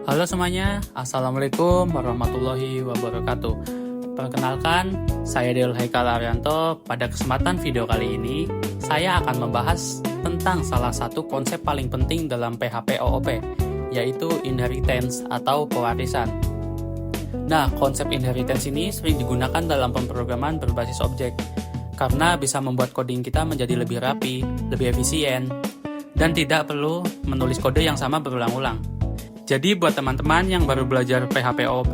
Halo semuanya, Assalamualaikum warahmatullahi wabarakatuh. Perkenalkan, saya Del Haikal Arianto. Pada kesempatan video kali ini, saya akan membahas tentang salah satu konsep paling penting dalam PHP OOP, yaitu inheritance atau pewarisan. Nah, konsep inheritance ini sering digunakan dalam pemrograman berbasis objek, karena bisa membuat coding kita menjadi lebih rapi, lebih efisien, dan tidak perlu menulis kode yang sama berulang-ulang. Jadi buat teman-teman yang baru belajar PHP OOP,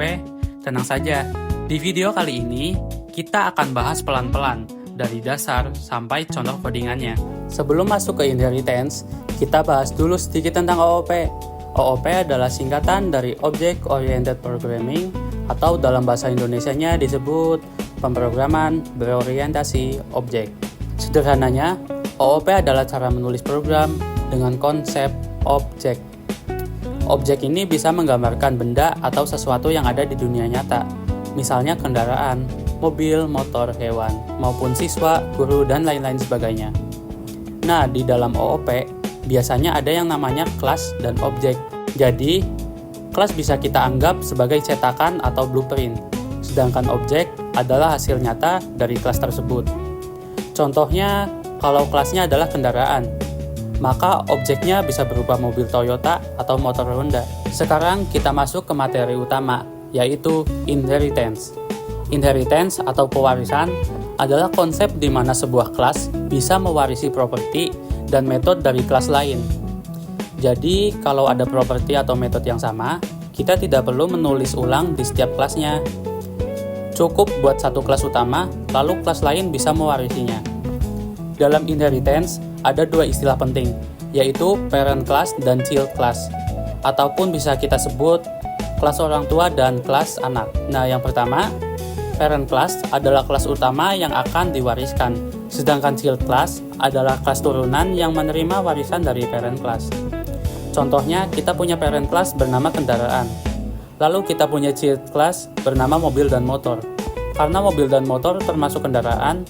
tenang saja. Di video kali ini, kita akan bahas pelan-pelan, dari dasar sampai contoh codingannya. Sebelum masuk ke inheritance, kita bahas dulu sedikit tentang OOP. OOP adalah singkatan dari Object Oriented Programming, atau dalam bahasa Indonesianya disebut pemrograman berorientasi objek. Sederhananya, OOP adalah cara menulis program dengan konsep objek. Objek ini bisa menggambarkan benda atau sesuatu yang ada di dunia nyata, misalnya kendaraan, mobil, motor, hewan, maupun siswa, guru, dan lain-lain sebagainya. Nah, di dalam OOP, biasanya ada yang namanya kelas dan objek. Jadi, kelas bisa kita anggap sebagai cetakan atau blueprint, sedangkan objek adalah hasil nyata dari kelas tersebut. Contohnya, kalau kelasnya adalah kendaraan, maka objeknya bisa berupa mobil Toyota atau motor Honda. Sekarang kita masuk ke materi utama, yaitu inheritance. Inheritance atau pewarisan adalah konsep di mana sebuah kelas bisa mewarisi properti dan metode dari kelas lain. Jadi, kalau ada properti atau metode yang sama, kita tidak perlu menulis ulang di setiap kelasnya. Cukup buat satu kelas utama, lalu kelas lain bisa mewarisinya. Dalam inheritance, ada dua istilah penting, yaitu parent class dan child class, ataupun bisa kita sebut kelas orang tua dan kelas anak. Nah, yang pertama, parent class adalah kelas utama yang akan diwariskan, sedangkan child class adalah kelas turunan yang menerima warisan dari parent class. Contohnya, kita punya parent class bernama kendaraan, lalu kita punya child class bernama mobil dan motor. Karena mobil dan motor termasuk kendaraan,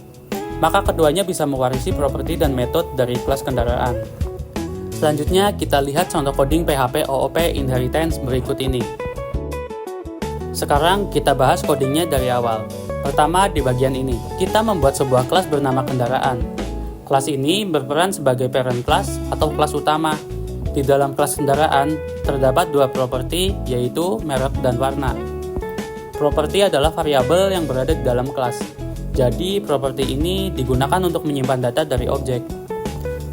maka keduanya bisa mewarisi properti dan metode dari kelas kendaraan. Selanjutnya, kita lihat contoh coding PHP OOP inheritance berikut ini. Sekarang kita bahas codingnya dari awal. Pertama, di bagian ini, kita membuat sebuah kelas bernama kendaraan. Kelas ini berperan sebagai parent class atau kelas utama. Di dalam kelas kendaraan, terdapat dua properti, yaitu merek dan warna. Properti adalah variabel yang berada di dalam kelas. Jadi, properti ini digunakan untuk menyimpan data dari objek.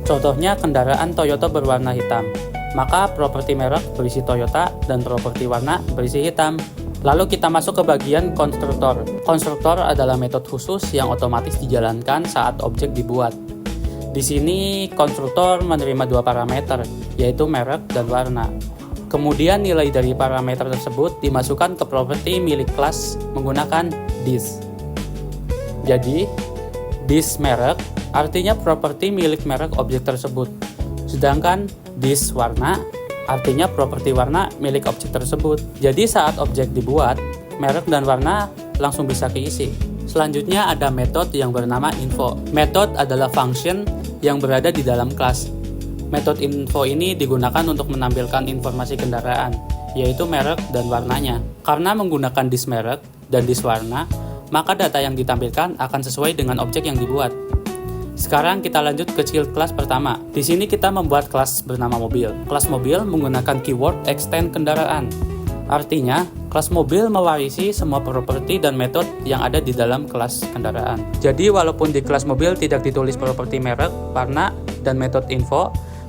Contohnya, kendaraan Toyota berwarna hitam. Maka, properti merek berisi Toyota dan properti warna berisi hitam. Lalu kita masuk ke bagian konstruktor. Konstruktor adalah metode khusus yang otomatis dijalankan saat objek dibuat. Di sini, konstruktor menerima dua parameter, yaitu merek dan warna. Kemudian, nilai dari parameter tersebut dimasukkan ke properti milik kelas menggunakan this. Jadi, this merek artinya properti milik merek objek tersebut. Sedangkan this warna artinya properti warna milik objek tersebut. Jadi saat objek dibuat, merek dan warna langsung bisa keisi. Selanjutnya ada metode yang bernama info. Metode adalah function yang berada di dalam kelas. Metode info ini digunakan untuk menampilkan informasi kendaraan, yaitu merek dan warnanya. Karena menggunakan this merek dan this warna, maka data yang ditampilkan akan sesuai dengan objek yang dibuat. Sekarang kita lanjut ke child class pertama. Di sini kita membuat kelas bernama mobil. Kelas mobil menggunakan keyword extend kendaraan. Artinya, kelas mobil mewarisi semua properti dan metode yang ada di dalam kelas kendaraan. Jadi, walaupun di kelas mobil tidak ditulis properti merek, warna, dan metode info,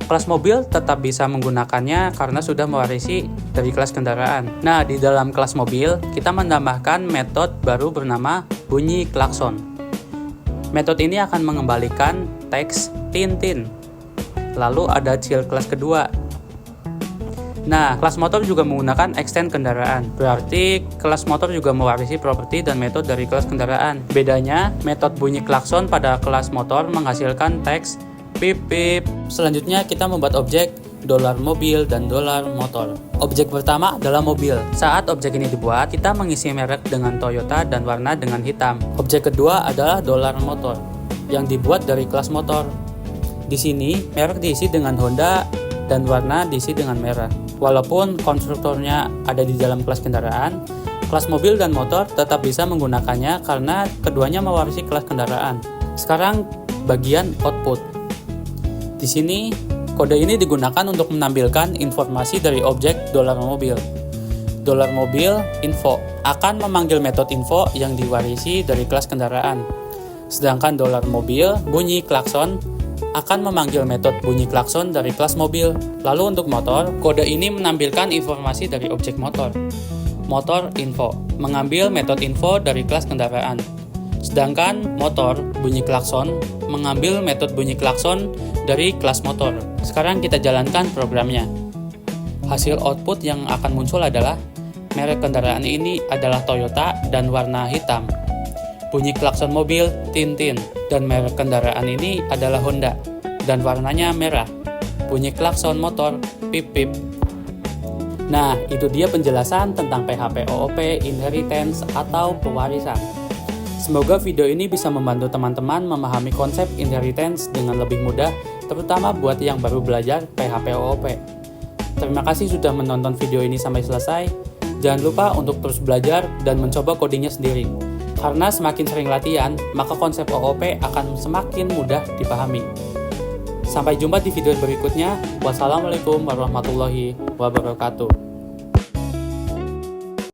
kelas mobil tetap bisa menggunakannya karena sudah mewarisi dari kelas kendaraan. Nah, di dalam kelas mobil, kita menambahkan metode baru bernama bunyi klakson. Metode ini akan mengembalikan teks Tintin. Lalu ada child class kedua. Nah, kelas motor juga menggunakan extend kendaraan. Berarti kelas motor juga mewarisi properti dan metode dari kelas kendaraan. Bedanya, metode bunyi klakson pada kelas motor menghasilkan teks pip pip. Selanjutnya kita membuat objek $mobil dan $motor. Objek pertama adalah mobil. Saat objek ini dibuat, kita mengisi merek dengan Toyota dan warna dengan hitam. Objek kedua adalah $motor yang dibuat dari kelas motor. Di sini merek diisi dengan Honda, dan warna diisi dengan merah. Walaupun konstruktornya ada di dalam kelas kendaraan, kelas mobil dan motor tetap bisa menggunakannya karena keduanya mewarisi kelas kendaraan. Sekarang bagian output. Di sini, kode ini digunakan untuk menampilkan informasi dari objek dolar mobil. Dolar mobil info akan memanggil metode info yang diwarisi dari kelas kendaraan. Sedangkan dolar mobil bunyi klakson akan memanggil metode bunyi klakson dari kelas mobil. Lalu untuk motor, kode ini menampilkan informasi dari objek motor. Motor info mengambil metode info dari kelas kendaraan. Sedangkan motor bunyi klakson mengambil metode bunyi klakson dari kelas motor. Sekarang kita jalankan programnya. Hasil output yang akan muncul adalah merek kendaraan ini adalah Toyota dan warna hitam. Bunyi klakson mobil Tintin dan merek kendaraan ini adalah Honda dan warnanya merah. Bunyi klakson motor Pip Pip. Nah, itu dia penjelasan tentang PHP-OOP, inheritance, atau pewarisan. Semoga video ini bisa membantu teman-teman memahami konsep inheritance dengan lebih mudah, terutama buat yang baru belajar PHP-OOP. Terima kasih sudah menonton video ini sampai selesai. Jangan lupa untuk terus belajar dan mencoba codingnya sendiri. Karena semakin sering latihan, maka konsep OOP akan semakin mudah dipahami. Sampai jumpa di video berikutnya. Wassalamualaikum warahmatullahi wabarakatuh.